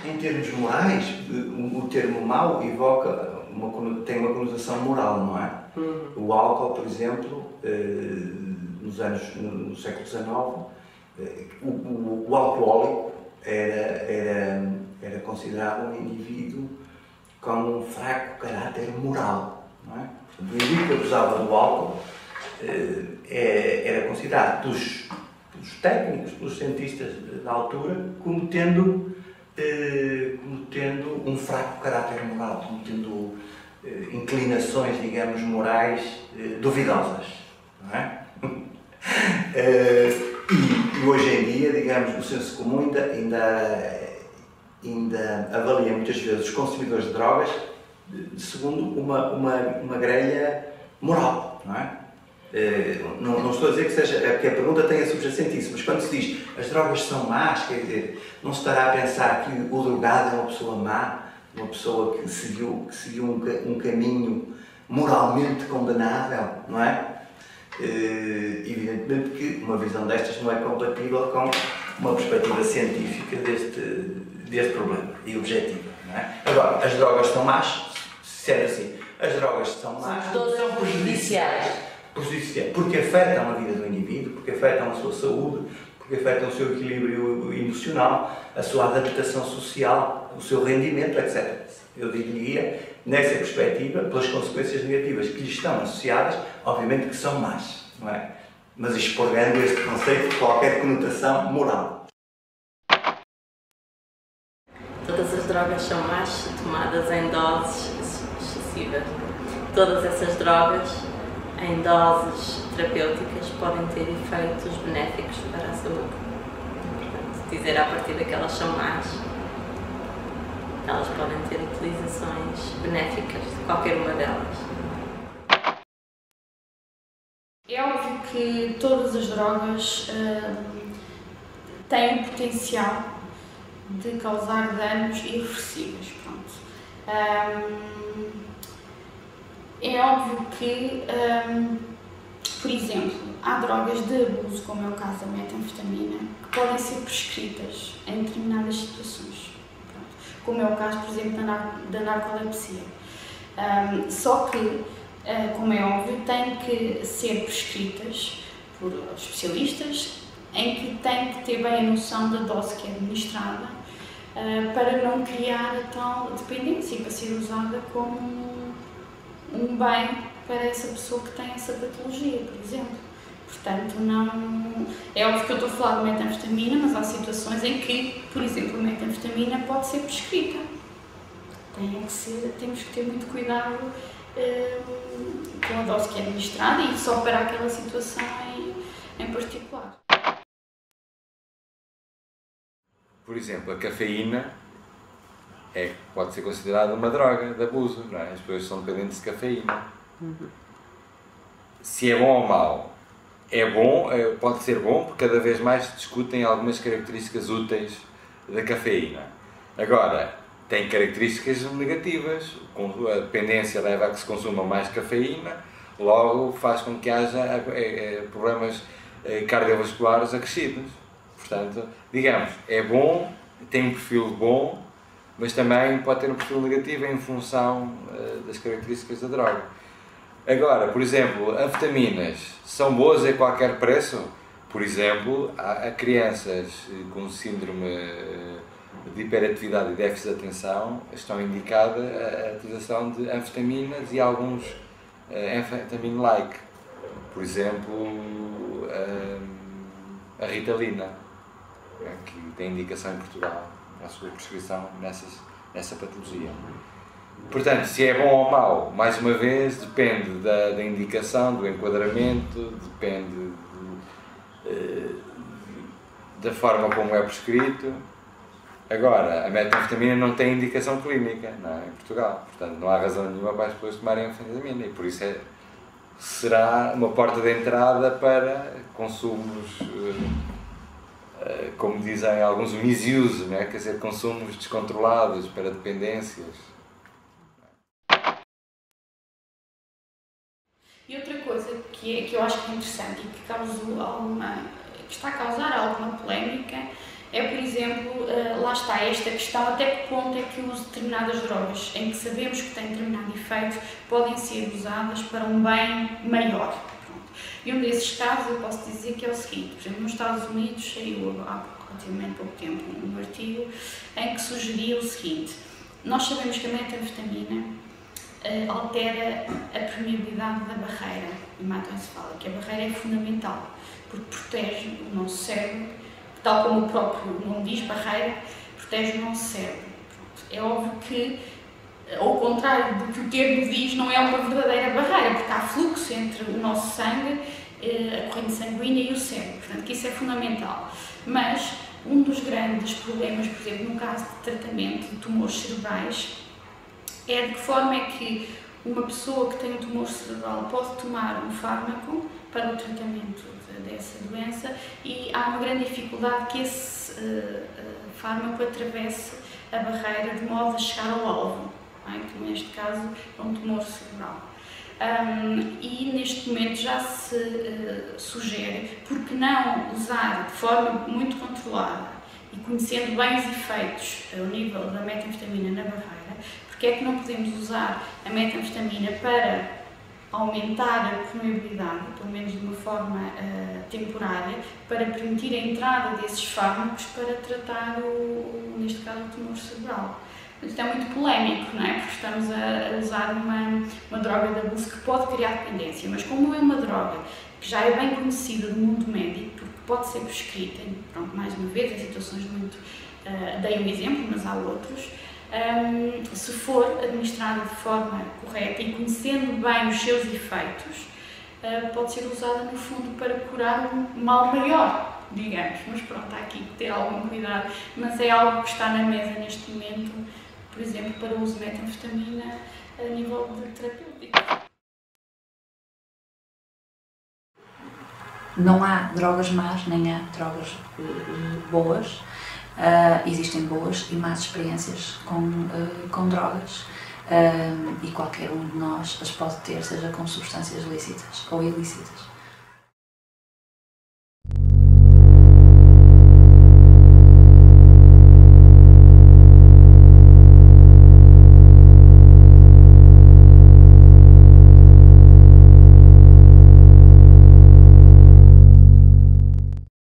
em termos morais, o termo mau evoca tem uma conotação moral, não é? O álcool, por exemplo, no século XIX, o alcoólico era considerado um indivíduo com um fraco caráter moral, não é? Portanto, o indivíduo que abusava do álcool era considerado pelos técnicos, pelos cientistas da altura, como tendo um fraco caráter moral, como tendo inclinações, digamos, morais duvidosas, não é? E hoje em dia, digamos, o senso comum ainda avalia muitas vezes os consumidores de drogas segundo uma grelha moral, não é? Não estou a dizer que a pergunta tenha subjacente isso, mas quando se diz as drogas são más, quer dizer, não se estará a pensar que o drogado é uma pessoa má, uma pessoa que seguiu um caminho moralmente condenável, não é? Evidentemente que uma visão destas não é compatível com uma perspectiva científica deste problema e objetiva, não é? Agora, as drogas são más, sendo assim, as drogas são más, são prejudiciais, porque afetam a vida do indivíduo, porque afetam a sua saúde, porque afetam o seu equilíbrio emocional, a sua adaptação social, o seu rendimento, etc. Eu diria, nessa perspectiva, pelas consequências negativas que lhe estão associadas, obviamente que são más, não é? Mas expurgando este conceito de qualquer conotação moral. Todas as drogas são más se tomadas em doses excessivas. Todas essas drogas, em doses terapêuticas, podem ter efeitos benéficos para a saúde. Portanto, dizer a partir daquelas são más, elas podem ter utilizações benéficas, qualquer uma delas. É óbvio que todas as drogas têm o potencial de causar danos irreversíveis. É óbvio que, por exemplo, há drogas de abuso, como é o caso da metanfetamina, que podem ser prescritas em determinadas situações, como é o caso, por exemplo, da narcolepsia. Só que, como é óbvio, têm que ser prescritas por especialistas, em que têm que ter bem a noção da dose que é administrada, para não criar a tal dependência e para ser usada como um bem para essa pessoa que tem essa patologia, por exemplo. Portanto, não... É óbvio que eu estou a falar de metanfetamina, mas há situações em que, por exemplo, a metanfetamina pode ser prescrita. Temos que ter muito cuidado com a dose que é administrada e só para aquela situação em particular. Por exemplo, a cafeína pode ser considerada uma droga de abuso, não é? As pessoas são dependentes de cafeína. Se é bom ou mau? É bom, pode ser bom, porque cada vez mais se discutem algumas características úteis da cafeína. Agora, tem características negativas, a dependência leva a que se consuma mais cafeína, logo faz com que haja problemas cardiovasculares acrescidos. Portanto, digamos, é bom, tem um perfil bom, mas também pode ter um perfil negativo em função das características da droga. Agora, por exemplo, anfetaminas são boas a qualquer preço? Por exemplo, há crianças com síndrome de hiperatividade e déficit de atenção, estão indicada a utilização de anfetaminas e alguns anfetamine-like. Por exemplo, a Ritalina, que tem indicação em Portugal, a sua prescrição nessa patologia. Portanto, se é bom ou mau, mais uma vez, depende da indicação, do enquadramento, depende da forma como é prescrito. Agora, a metanfetamina não tem indicação clínica, não é, em Portugal, portanto não há razão nenhuma para as pessoas tomarem anfetamina e por isso será uma porta de entrada para consumos, como dizem alguns, misuse, não é? Quer dizer, consumos descontrolados para dependências. E outra coisa que eu acho que é interessante e que está a causar alguma polémica é, por exemplo, lá está esta questão, até que ponto é que o uso de determinadas drogas, em que sabemos que têm determinado efeito, podem ser usadas para um bem maior. E um desses casos eu posso dizer que é o seguinte: por exemplo, nos Estados Unidos saiu há relativamente pouco tempo um artigo em que sugeria o seguinte: nós sabemos que a metanfetamina altera a permeabilidade da barreira hematoencefálica. A barreira é fundamental porque protege o nosso cérebro, tal como o próprio nome diz, barreira, protege o nosso cérebro. É óbvio que, ao contrário do que o termo diz, não é uma verdadeira barreira, porque há fluxo entre o nosso sangue, a corrente sanguínea e o cérebro, portanto que isso é fundamental. Mas um dos grandes problemas, por exemplo, no caso de tratamento de tumores cerebrais, é de que forma é que uma pessoa que tem um tumor cerebral pode tomar um fármaco para o tratamento dessa doença e há uma grande dificuldade que esse fármaco atravesse a barreira de modo a chegar ao alvo, que neste caso é um tumor cerebral. E neste momento já se sugere, por que não usar de forma muito controlada e conhecendo bem os efeitos ao nível da metanfetamina na barreira, porque é que não podemos usar a metanfetamina para aumentar a permeabilidade, pelo menos de uma forma temporária, para permitir a entrada desses fármacos para tratar, neste caso, o tumor cerebral. Isto é muito polémico, não é? Porque estamos a usar uma droga de abuso que pode criar dependência, mas como é uma droga que já é bem conhecida do mundo médico, porque pode ser prescrita, pronto, mais uma vez, em situações muito... dei um exemplo, mas há outros. Se for administrada de forma correta e conhecendo bem os seus efeitos, pode ser usada no fundo para curar um mal maior, digamos. Mas pronto, há aqui que ter algum cuidado, mas é algo que está na mesa neste momento, por exemplo, para o uso de metanfetamina a nível de terapêutico. Não há drogas más, nem há drogas boas. Existem boas e más experiências com drogas e qualquer um de nós as pode ter, seja com substâncias lícitas ou ilícitas.